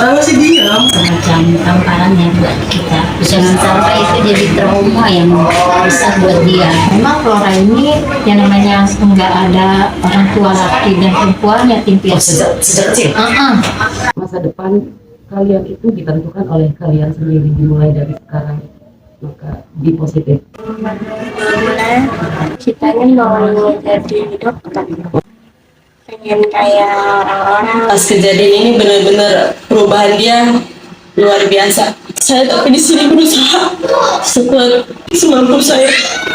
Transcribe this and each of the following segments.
Orang masih diam. Semacam tamparan ya buat kita. Jangan sampai itu jadi trauma yang besar buat dia. Memang Flora ini yang namanya nggak ada orang tua laki dan perempuan yatim piatu. Sejak kecil. Masa depan kalian itu ditentukan oleh kalian sendiri, dimulai dari sekarang. Maka be positif. Citanya mau jadi dokter, pengen kayak orang-orang. Pas kejadian ini benar-benar perubahan dia luar biasa. Saya tapi di sini berusaha semampu saya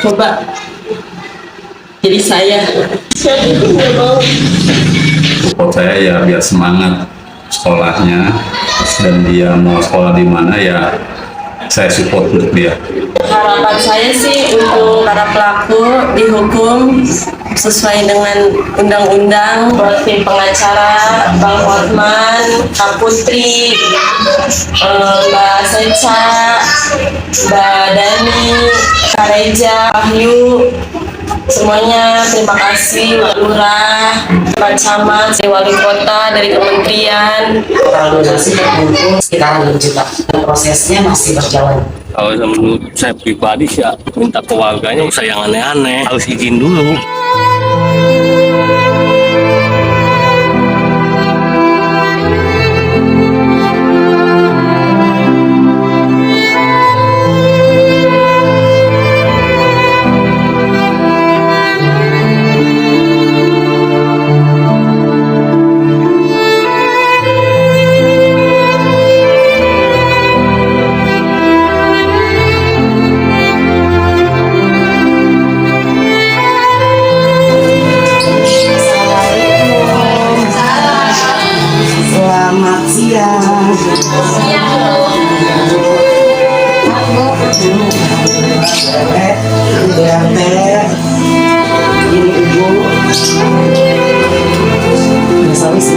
coba jadi saya itu nggak mau. Support saya ya biar semangat sekolahnya, dan dia mau sekolah di mana ya saya support untuk dia. Harapan saya sih untuk para pelaku dihukum sesuai dengan undang-undang, tim pengacara, Bang Hotman, Kak Putri, Mbak Seca, Mbak Dani, Kak Reja, Wahyu, semuanya terima kasih Mbak Lurah, Pak Camat, dari Wali Kota, dari Kementerian. Total donasi terkumpul sekitar 6 juta. Prosesnya masih berjalan. Kalau menurut saya pribadi sih ya, minta ke warganya usah yang aneh-aneh, harus izin dulu. Selamat siang. Ini ibu. Misalnya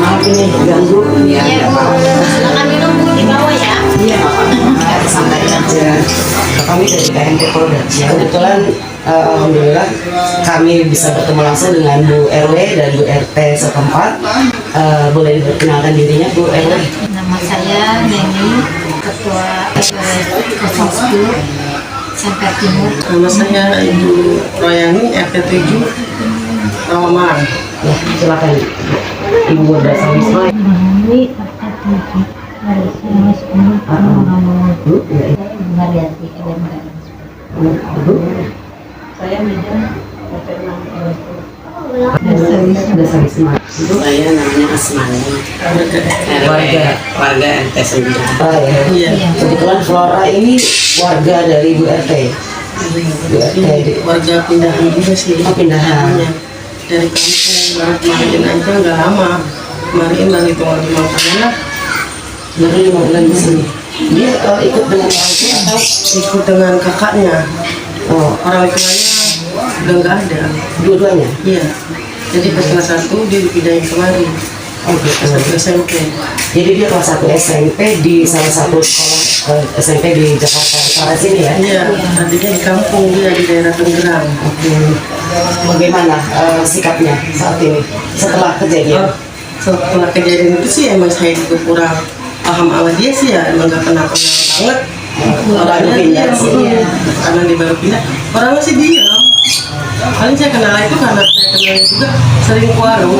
maaf ini ganggu. Ya, Silakan minum Bu di bawah ya. iya, santai aja. Kami dari KMP Polda. Kebetulan alhamdulillah kami bisa bertemu langsung dengan Bu RW dan Bu RT setempat. Boleh diperkenalkan dirinya Bu RW? Nama saya Neni, Ketua Kosasku Sangkar Timur. Nama saya Ibu Royani, RT 7, Rawaman. Ya, silakan Ibu Berdasar Wisma. Ini harus mas Bu, ya, Mariati ada enggak? Bu. Saya Medan Berdasar Wisma. Ibu. Saya namanya Asmani, warga RT 9. Oh, ya. Iya. Kebetulan Flora ini warga dari Bu RT. Bu RT. Warga pindahan juga sih. Oh, pindahan. Iya. Dari kampung baru kemarin aja nggak lama. Kemarin baru hitungan 5 bulan lah. Baru 5 bulan di sini. Dia ikut dengan orang tua atau? Ikut dengan kakaknya. Oh, Orang tuanya udah nggak ada. dua-duanya? Iya. Jadi pas kelas 1 dia dipindahin kemari. Oh, gitu. Kelas 1 SMP. Jadi dia kelas 1 SMP di salah satu sekolah SMP di Jakarta Utara sini ya? Iya. Tadinya di kampung dia di daerah Tangerang. Oke. Bagaimana sikapnya saat ini setelah kejadian? Setelah kejadian itu sih emang saya juga kurang paham sama dia sih ya, emang gak kenal banget. Baru pindah dia, sini. karena dia baru pindah, orang masih diam. Paling saya kenal itu karena saya kenal juga sering ke warung.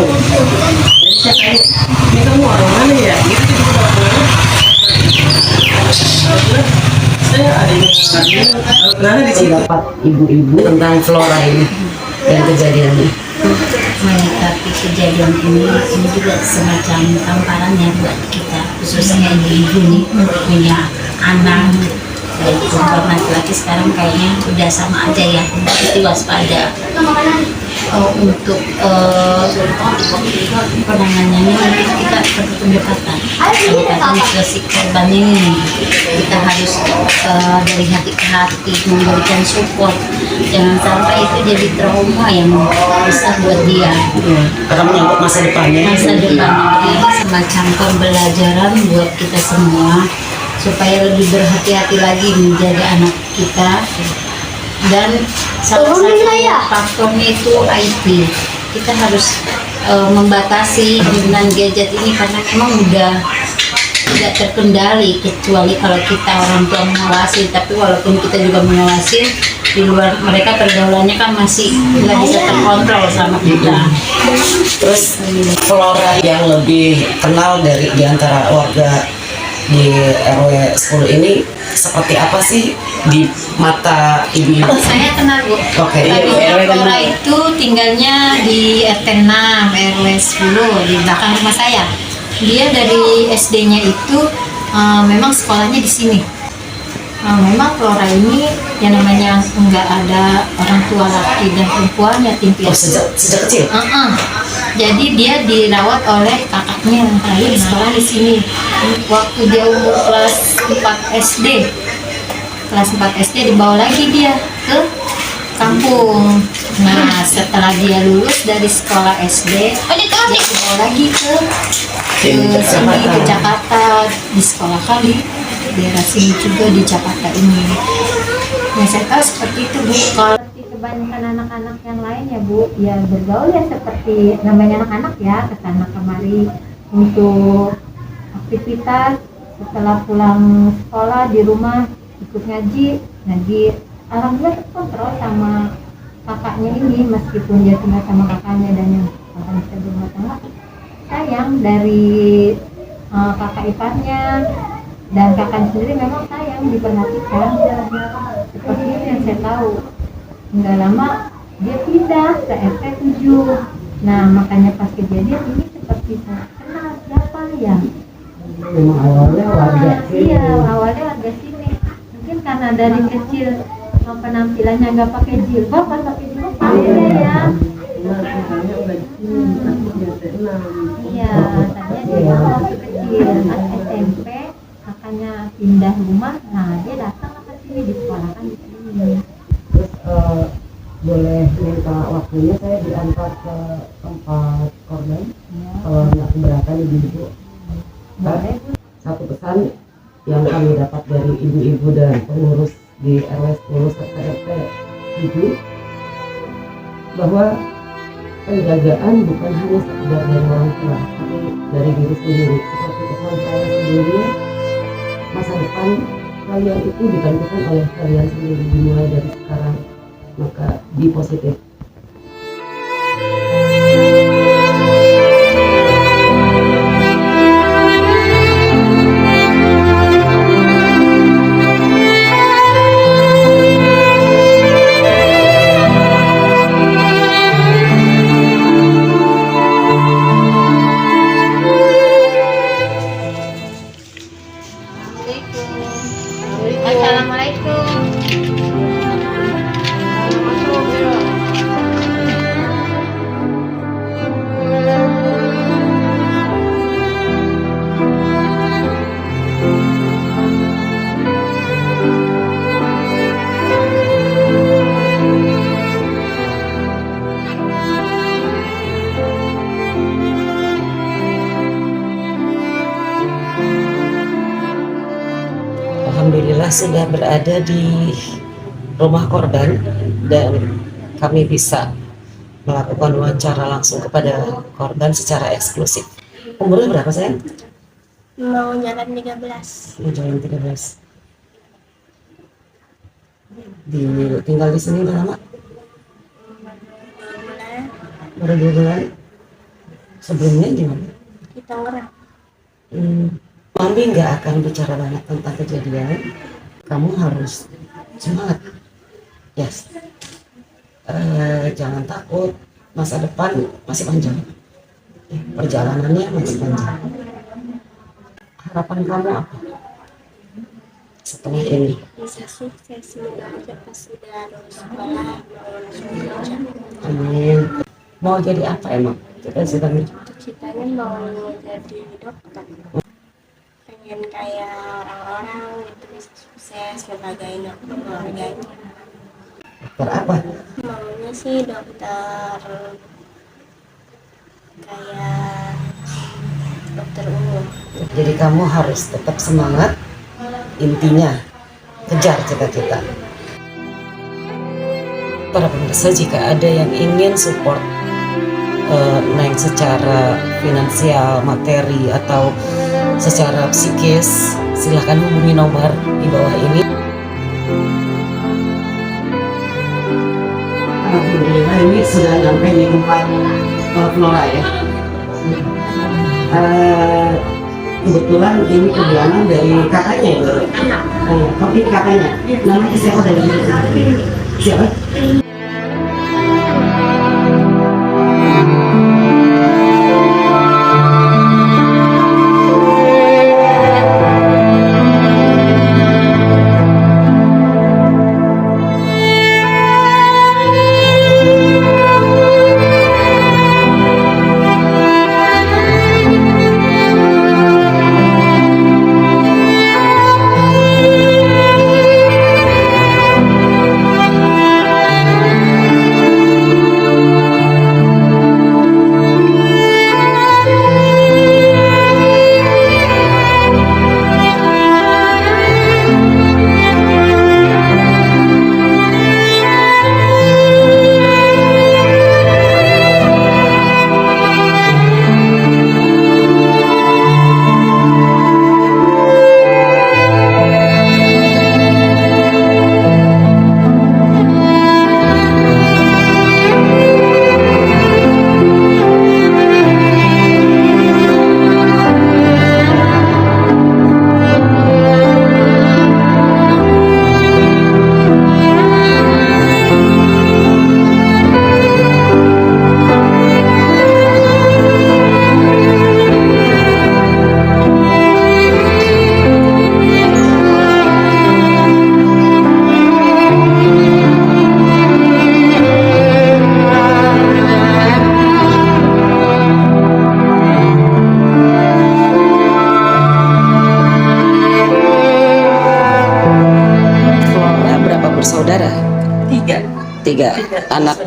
Jadi saya tanya, ini kamu orang mana ya? Gitu gitu saya ada yang kenal di sini. Pendapat ibu-ibu tentang Flora ini dan kejadiannya. menyikapi kejadian ini juga semacam tamparan ya buat kita, khususnya ibu-ibu nih punya anak baik perempuan laki-laki. Sekarang kayaknya udah sama aja ya, mesti waspada. Untuk penanganannya nanti kita perlu pendekatan ke si korban ini. Kita harus dari hati ke hati memberikan support, jangan sampai itu jadi trauma yang besar buat dia. Karena menyangkut masa depannya. Masa depan ini semacam pembelajaran buat kita semua supaya lebih berhati-hati lagi menjaga anak kita. Dan salah satu faktornya itu IT. Kita harus membatasi dengan gadget ini karena memang udah tidak terkendali, kecuali kalau kita orang tua mengawasi. Tapi walaupun kita juga mengawasi, di luar mereka pergaulannya kan masih nggak bisa terkontrol sama kita. Terus Flora yang lebih kenal dari diantara warga di RW 10 ini seperti apa sih di mata ibu-ibu? Saya kenal, Bu. Oke, Tadinya RW Flora kenal. itu tinggalnya di RT 6 RW 10 di belakang rumah saya. Dia dari SD-nya itu memang sekolahnya di sini. Memang Flora ini yang namanya nggak ada orang tua laki dan perempuan, yatim Oh, piatu. sejak kecil. Jadi dia dirawat oleh kakaknya yang terakhir sekolah di sini. Waktu dia umur kelas 4 SD, dibawa lagi dia ke kampung. Nah, setelah dia lulus dari sekolah SD, dia dibawa lagi ke sini, ke Jakarta, di sekolah kali daerah sini juga di Jakarta ini. Yang saya tahu seperti itu, Bu. Kalau kebanyakan anak-anak yang lain ya, Bu, ya bergaul ya seperti namanya anak-anak ya, kesana kemari untuk aktivitas. Setelah pulang sekolah di rumah ikut ngaji. Alhamdulillah kontrol sama kakaknya ini, meskipun dia tinggal sama kakaknya dan yang kakaknya bisa berumah tangga. Sayang dari kakak iparnya dan kakaknya sendiri memang sayang, diperhatikan. Seperti itu yang saya tahu. Nggak lama dia pindah ke RT 7. Nah, makanya pas kejadian ini seperti saya kenal siapa ya. Memang awalnya warga Iya, awalnya warga sini. Mungkin karena dari kecil penampilannya nggak pakai jilbab, pas pakai jilbab pakai ya. Iya, tadinya dia waktu kecil pas SMP kakaknya pindah rumah, nah dia datang ke sini, disekolahkan di sini. Terus boleh minta waktunya, saya diantar ke tempat korban kalau nggak keberatan ibu-ibu. Boleh, Bu. Satu pesan yang kami dapat dari ibu-ibu dan pengurus di RW 10 serta RT 7 bahwa penjagaan bukan hanya sekedar dari orang tua, tapi dari diri sendiri. Seperti pesan saya sebelumnya, masa depan kalian itu ditentukan oleh kalian sendiri, dimulai dari sekarang. Maka be positif. Assalamualaikum. Alhamdulillah sudah berada di rumah korban dan kami bisa melakukan wawancara langsung kepada korban secara eksklusif. Umurnya berapa sayang? Mau jalan 13. Mau jalan 13. Tinggal di sini udah lama? Baru 2 bulan. Sebelumnya gimana? Kita ngerang. Mami nggak akan bicara banyak tentang kejadian. Kamu harus semangat. Yes. Jangan takut. Masa depan masih panjang. Perjalanannya masih panjang. Harapan kamu apa setelah ini? Bisa sukses semoga aja pas sudah lulus sekolah mau langsung kerja. Amin. Mau jadi apa emang? Cita-citanya? Cita-citanya mau jadi dokter. Pengen kayak orang-orang gitu, bisa sukses sebagai dokter keluarganya. Dokter apa? Maunya sih dokter kayak dokter umum. Jadi kamu harus tetap semangat. Intinya kejar cita-cita. Para pemirsa, jika ada yang ingin support Neng secara finansial, materi, atau secara psikis, silahkan hubungi nomor di bawah ini. Alhamdulillah ini sudah sampai di tempat Flora ya. Kebetulan ini kediaman dari kakaknya ya. Oh, ini kakaknya. Namanya siapa dari siapa? Bersaudara? Tiga. Anak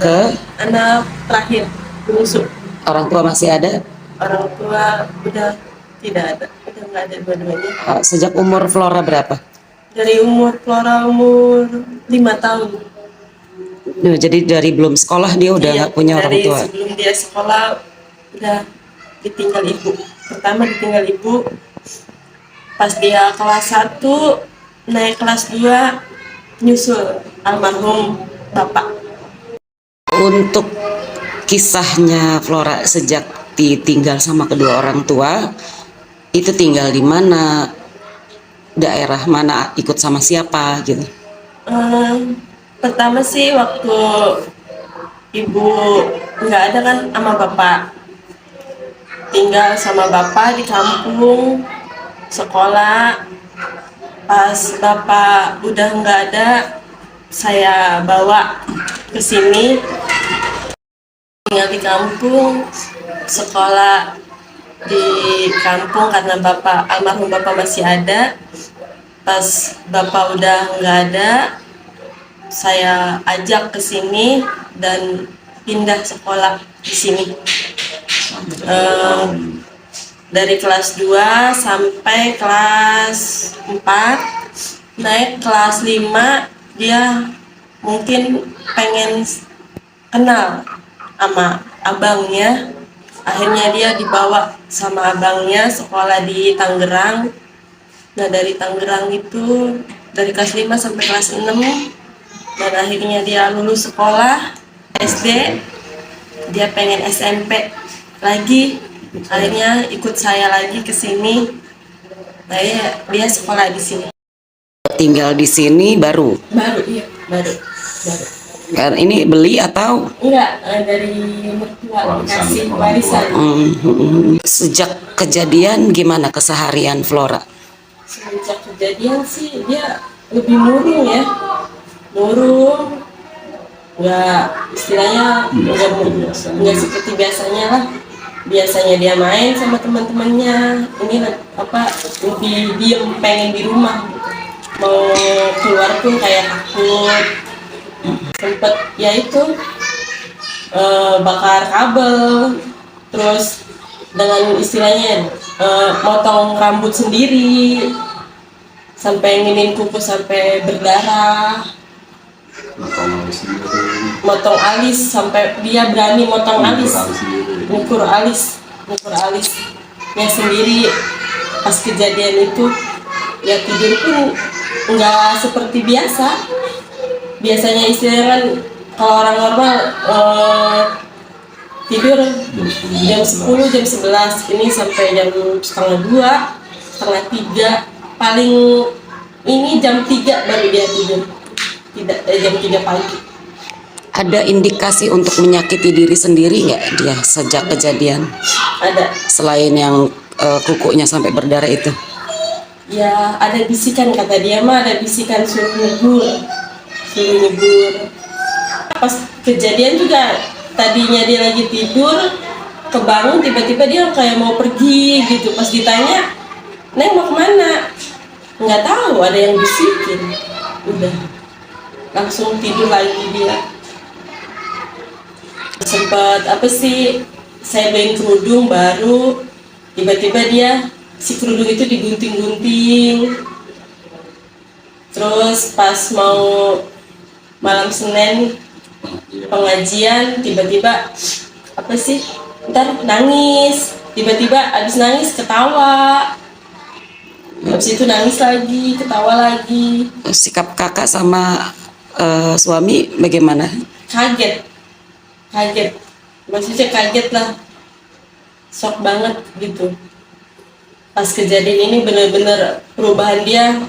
anak terakhir bungsu. orang tua masih ada? Orang tua udah tidak ada, udah nggak ada dua-duanya. Sejak umur Flora berapa? Dari umur Flora umur 5 tahun. Jadi dari belum sekolah dia udah nggak punya orang tua? Dari sebelum dia sekolah udah ditinggal ibu. Pertama ditinggal ibu, pas dia kelas 1 naik kelas 2 nyusul almarhum bapak. Untuk kisahnya Flora sejak ditinggal sama kedua orang tua, itu tinggal di mana, daerah mana, ikut sama siapa gitu? Pertama sih waktu ibu nggak ada kan sama bapak, tinggal sama bapak di kampung, sekolah. Pas bapak udah nggak ada, saya bawa ke sini, tinggal di kampung, sekolah di kampung karena bapak almarhum bapak masih ada. Pas bapak udah nggak ada, saya ajak ke sini dan pindah sekolah di sini. Dari kelas 2 sampai kelas 4, naik kelas 5 dia mungkin pengen kenal sama abangnya, akhirnya dia dibawa sama abangnya sekolah di Tangerang. Nah dari Tangerang itu dari kelas 5 sampai kelas 6, dan akhirnya dia lulus sekolah SD, dia pengen SMP lagi, akhirnya ikut saya lagi ke sini. Nah dia sekolah di sini. Tinggal di sini baru? Iya, baru. Kan ini beli atau? Enggak, dari mertua kasih warisan. Sejak kejadian gimana keseharian Flora? Sejak kejadian sih dia lebih murung ya, nggak istilahnya nggak seperti biasanya lah. Biasanya dia main sama teman-temannya, ini lebih diem, pengen di rumah gitu. Mau keluar pun kayak takut. Sempet ya itu bakar kabel, terus dengan istilahnya motong rambut sendiri, sampai nginin kuku sampai berdarah. motong alis sampai dia berani motong alis, ngukur alisnya sendiri. Pas kejadian itu ya tidur pun nggak seperti biasa. Biasanya istilahnya kan kalau orang normal tidur jam 10, jam 11, ini sampai jam setengah 2, setengah 3, paling ini jam 3 baru dia tidur, tidak jam 3 pagi. Ada indikasi untuk menyakiti diri sendiri nggak dia sejak kejadian? Ada. Selain yang kukunya sampai berdarah itu? Ya ada bisikan, kata dia mah ada bisikan suruh nyebur. Pas kejadian juga tadinya dia lagi tidur, kebangun tiba-tiba dia kayak mau pergi gitu. Pas ditanya, "Neng mau kemana?" Nggak tahu, ada yang bisikin. Udah langsung tidur lagi dia. Sempat saya beliin kerudung baru, tiba-tiba dia si kerudung itu digunting-gunting. Terus pas mau malam Senin pengajian, tiba-tiba ntar nangis, tiba-tiba abis nangis ketawa, abis itu nangis lagi, ketawa lagi. Sikap kakak sama suami bagaimana? Kaget, maksudnya kaget lah, shock banget gitu. Pas kejadian ini bener-bener perubahan dia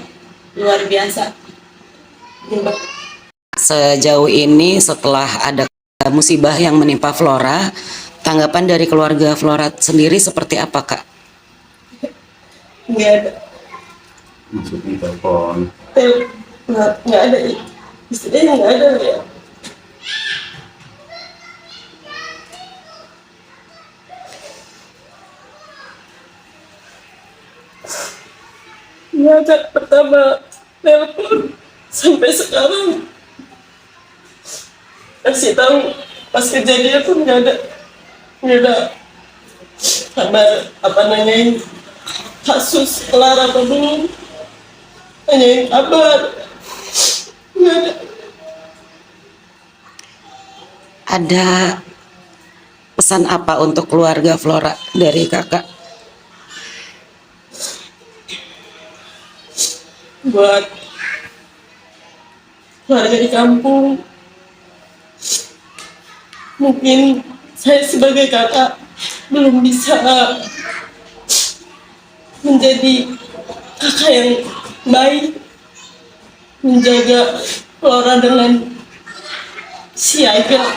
luar biasa. Sejauh ini setelah ada musibah yang menimpa Flora, tanggapan dari keluarga Flora sendiri seperti apa, Kak? Nggak ada. Maksudnya telepon. Nggak ada, istilahnya nggak ada ya. Nggak ada, pertama telepon sampai sekarang kasih tahu pas kejadian pun nggak ada kabar nanyain kasus kelar atau belum, nanyain kabar, nggak ada. Ada pesan apa untuk keluarga Flora dari kakak? Buat keluarga di kampung, mungkin saya sebagai kakak belum bisa menjadi kakak yang baik, menjaga Flora dengan siaga.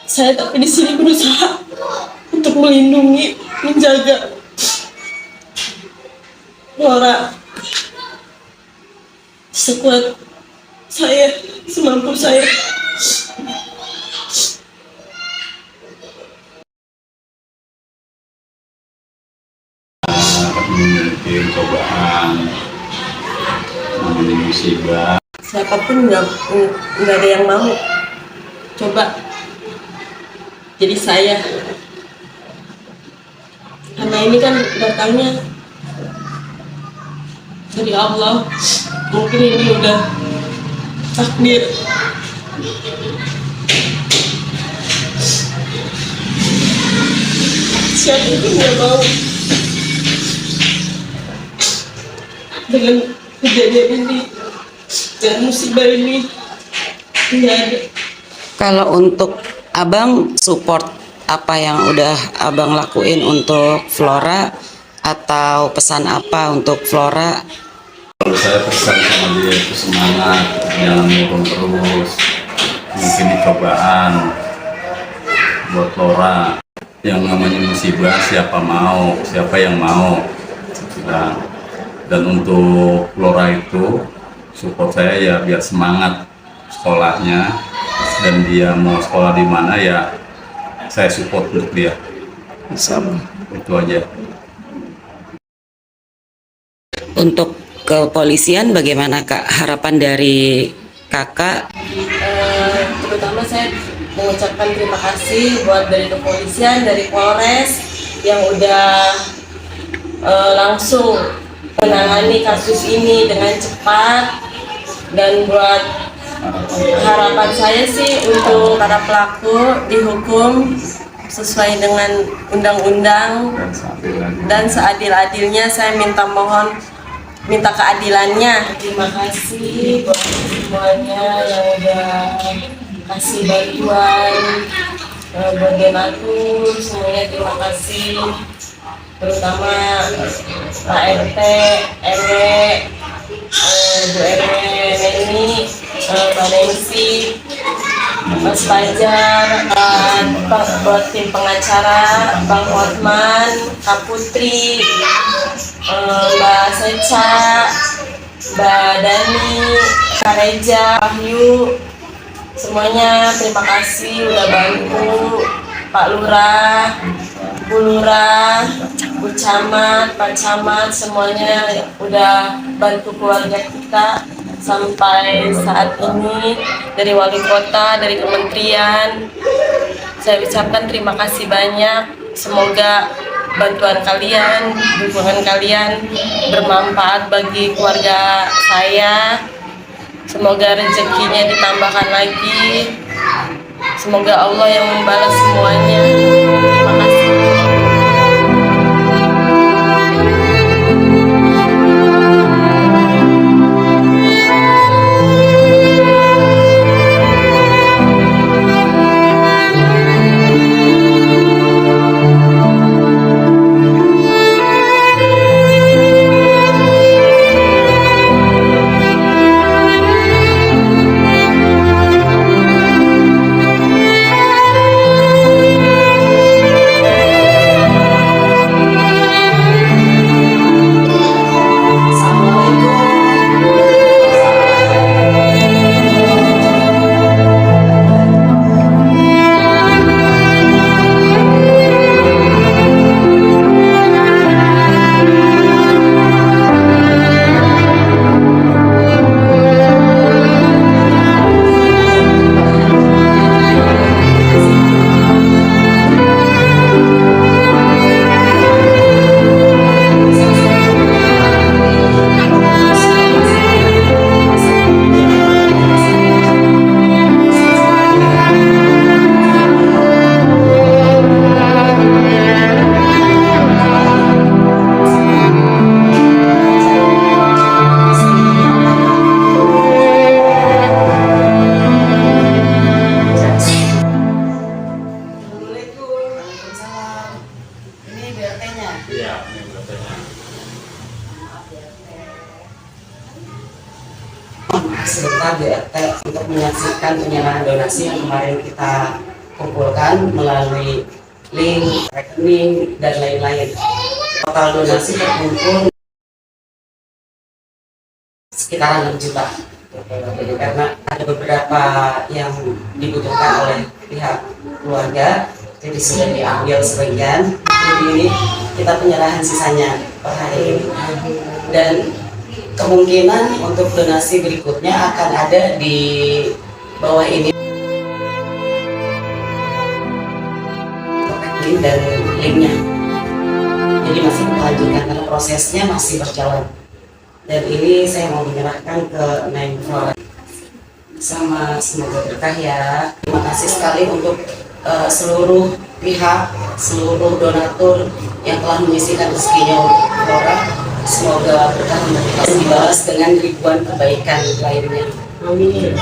Saya tapi di sini berusaha untuk melindungi, menjaga Flora sekuat saya, semampu saya. Memiliki cobaan, mengalami musibah. Siapapun nggak ada yang mau coba jadi saya, karena ini kan datangnya dari Allah. Mungkin ini udah takdir. Siapa pun nggak mau dengan kejadian ini dan musibah ini. Nggak ada. Kalau untuk abang, support apa yang udah abang lakuin untuk Flora, atau pesan apa untuk Flora? Kalau saya pesan sama dia itu semangat, jangan murung terus. Mungkin ini cobaan buat Flora. Yang namanya musibah siapa yang mau. Nah, dan untuk Flora itu support saya ya biar semangat sekolahnya, dan dia mau sekolah di mana ya saya support untuk dia. Itu aja. Untuk kepolisian bagaimana, Kak? Harapan dari kakak? Terutama saya mengucapkan terima kasih buat dari kepolisian, dari Polres yang udah langsung menangani kasus ini dengan cepat, Dan buat harapan saya sih untuk para pelaku dihukum sesuai dengan undang-undang dan seadil-adilnya. Saya minta keadilannya. Terima kasih buat semuanya yang udah kasih bantuan, buat donatur semuanya terima kasih, terutama Pak RT, RW, Bu RW Neni, Mbak Nancy, Mas Fajar, buat tim pengacara, Bang Hotman, Kak Putri, Mbak Seca, Mbak Dani, Kak Reja, Wahyu, semuanya terima kasih udah bantu. Pak Lurah, Bu Lurah, Bu Camat, Pak Camat, semuanya udah bantu keluarga kita sampai saat ini. Dari wali kota, dari kementerian, saya ucapkan terima kasih banyak. Semoga bantuan kalian, dukungan kalian bermanfaat bagi keluarga saya. Semoga rezekinya ditambahkan lagi. Semoga Allah yang membalas semuanya. Terima kasih. Sebentar BRT untuk menyaksikan penyerahan donasi yang kemarin kita kumpulkan melalui link, rekening, dan lain-lain. Total donasi terkumpul sekitar 6 juta. Karena ada beberapa yang dibutuhkan oleh pihak keluarga, jadi sudah diambil sebagian. Jadi ini kita penyerahan sisanya per hari ini. Dan kemungkinan untuk donasi berikutnya akan ada di bawah ini link dan linknya. Jadi masih kita lanjutkan karena prosesnya masih berjalan. Dan ini saya mau menyerahkan ke Neng Flora. Sama semoga berkah ya. Terima kasih sekali untuk seluruh pihak, seluruh donatur yang telah menyisihkan rezekinya untuk Flora. Semoga berkah dan dibalas dengan ribuan kebaikan lainnya. Amin.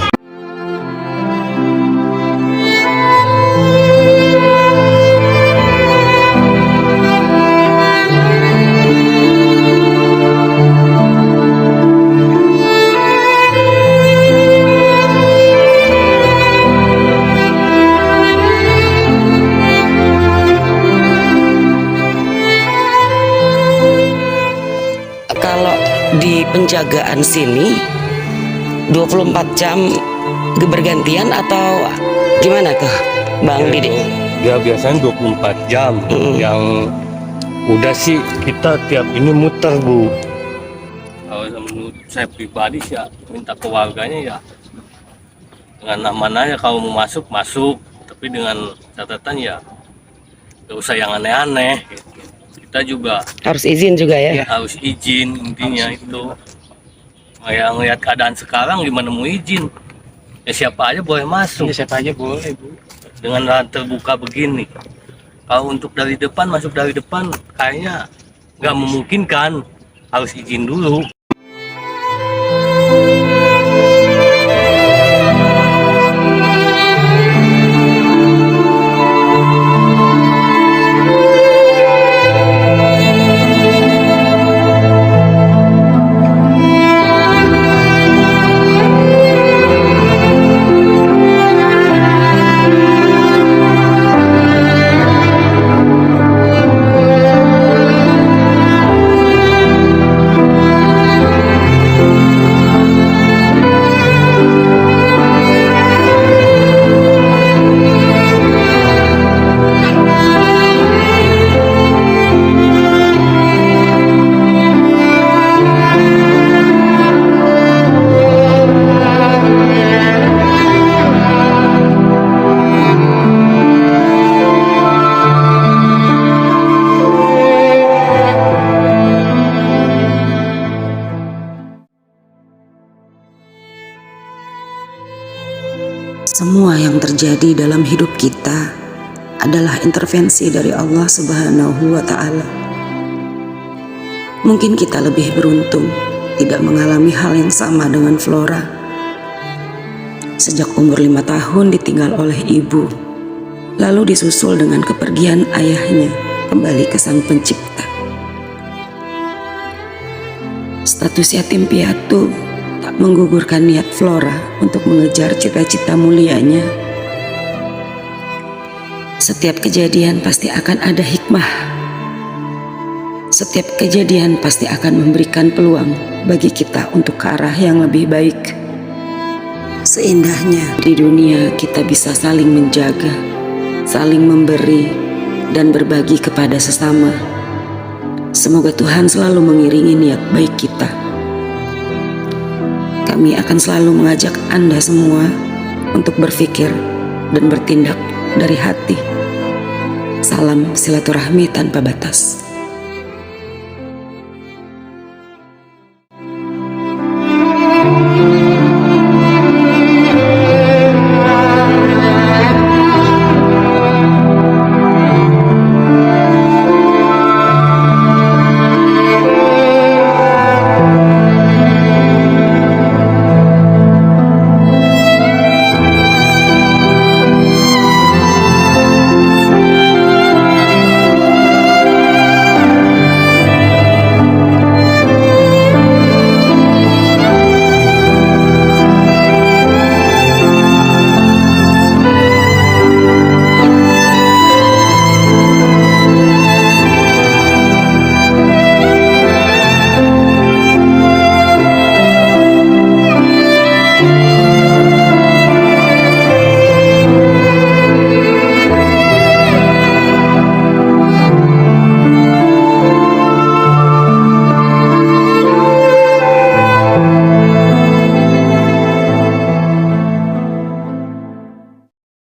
Kalau di penjagaan sini 24 jam bergantian atau gimana tuh Bang Didi? Ya biasanya 24 jam. Yang udah sih kita tiap ini muter Bu. Kalau menurut saya pribadi sih ya, minta ke warganya ya dengan aman aja, kalau mau masuk masuk, tapi dengan catatan ya gak usah yang aneh-aneh. Kita juga Harus izin juga ya? harus izin, intinya itu. Yang lihat keadaan sekarang gimana mau izin? Ya siapa aja boleh masuk. Ya, siapa aja boleh, Bu. Dengan lahan terbuka begini. Kalau untuk dari depan, masuk dari depan kayaknya nggak memungkinkan, harus izin dulu. Semua yang terjadi dalam hidup kita adalah intervensi dari Allah Subhanahu wa Ta'ala. Mungkin kita lebih beruntung tidak mengalami hal yang sama dengan Flora. Sejak umur 5 tahun ditinggal oleh ibu, lalu disusul dengan kepergian ayahnya kembali ke Sang Pencipta. Status yatim piatu tak menggugurkan niat Flora untuk mengejar cita-cita mulianya. Setiap kejadian pasti akan ada hikmah. Setiap kejadian pasti akan memberikan peluang bagi kita untuk ke arah yang lebih baik. Seindahnya di dunia kita bisa saling menjaga, saling memberi, dan berbagi kepada sesama. Semoga Tuhan selalu mengiringi niat baik kita. Kami akan selalu mengajak Anda semua untuk berpikir dan bertindak dari hati. Salam silaturahmi tanpa batas.